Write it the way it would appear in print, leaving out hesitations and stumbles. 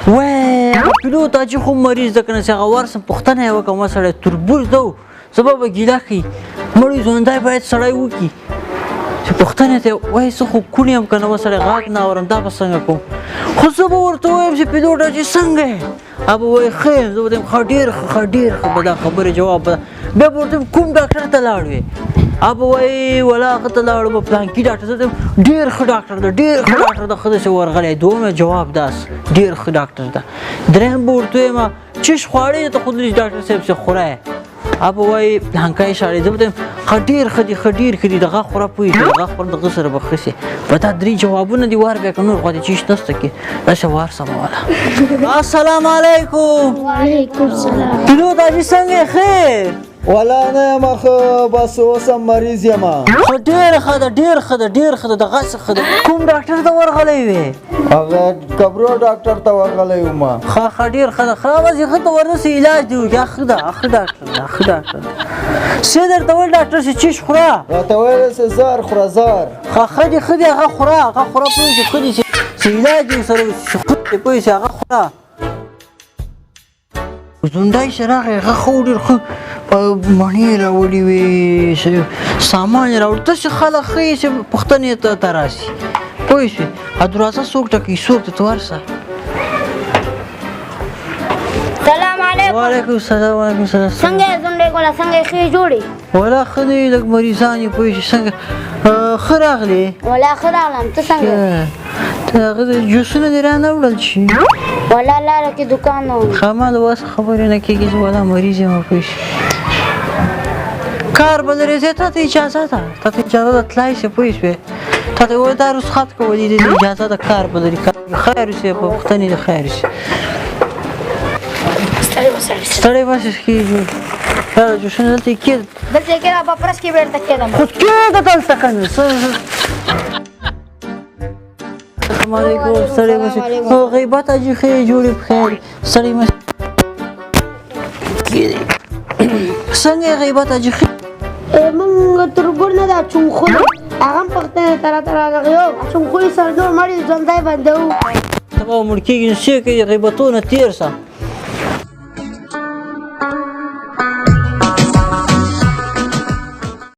وای پیلوټ اجي خو مریض ده کنه چې هغه ورسم پوښتنه یې وکړه ما سړی تربور ده و سبا به ګیله کوي مړی ژوندی باید سړی وکړي چې پوښتنه ته وایي زه خو کوڼ یم که نه ما سړی غږ نه اورم دا به څنګه کوم خو زه به ورته وایم چې پیلوټ اجي څنګه یې هغه به وایي ښه یم زه به یم ښه ډېر ښه به دا خبرې جواب به بیا به ورته کوم ډاکټر ته لاړ وې هغه به وایي والله هغه ته لاړو به پلانکي ډاکټر زه ډېر ښه ډاکټر ده ډېر ښه ډاکټر ده ښه داسې ورغلی دویم جواب داس ډېر ښه ډاکټر ده درېیم به ورته وایم چش خواړه ته خو دلې ډاکټر صاحب چې خوری هغه به وایي پلانکی شاړې زه به ته ښه ډېر ښه دي ښه ډېر ښه دي د غاښ خوره پوهېږي د غاښ خوره دغه سره به ښه سي په دا درې جوابونه دي وار بیا که نور خوا دې چیش نسته کې داسې وار سموله السلام علیکم وعلیکم السلام پیلوټ حاجي څنګه یې ښه ولا نه یم ښه بس اوس هم مریض یم خو ډېره ښه ده ډېر ښه ده ډېر ښه ده دغسې ښه ده کوم ډاکټر ته ورغلی وې هغه کبرو ډاکټر ته ورغلی وم ښه ډېر ښه ده ښه وځي ښه ته ورسې علاج دې وکړي ښه ده ښه ډاکټر ده ښه ډاکټر ده څه درته ویل ډاکټر چې چیش خوره راته ویل چې زار خوره زار ښه دي هغه خوره پوهېږي ښه دي چې علاج دې ورسره وشي ښه دې پوهېږي هغه خوره زونډی چې راغی هغه ښه ډېر ښه مڼې یې راوړي وې سامان یې راوړي داسې خلک ښه یې چې پوښتنې ته راسي پوه شوې دروازه څوک ټکوي څوک ته ته ورسه سلام علیکم وعلیکم السلام څنګه یې زونډې ګوله څنګه یې ښې جوړې ولا ښه دی لږ مریضان یې پوه شي څنګه ښه راغلې ولا ښه راغلم ته څنګه ته هغه جوسونه دې رانه وړل شي ولا لاره کې دوکان نه و ښه ما د اوس خبرې نه کېږي چې ولا مریض یم پوه شي کار به لرې ځې تا ته اجازه ده تلای شې پوه شوې تا ته وایي دا رخصت کولی دی اجازه ده کار به لري خیر شي په پوښتنې دې خیر شي ستړی باسې کېږي دا جوسونه دلته یې کېږد دلته یې کېده په پرس کې بېرته کېدم خو کېږده دلته که نه السلام علیکم ستړی باسې خو غیبت اجي ښې جوړې پخیر ستړی مه څنګه یې غیبت اجي ښې مونږ تربور نه دا چونخونه هغه هم پوښتنې ته راته راغلو چونخوی سردور مړی ژوندی بندوو سبا مړ کېږي نو څه کوي غیبتونه تېر سه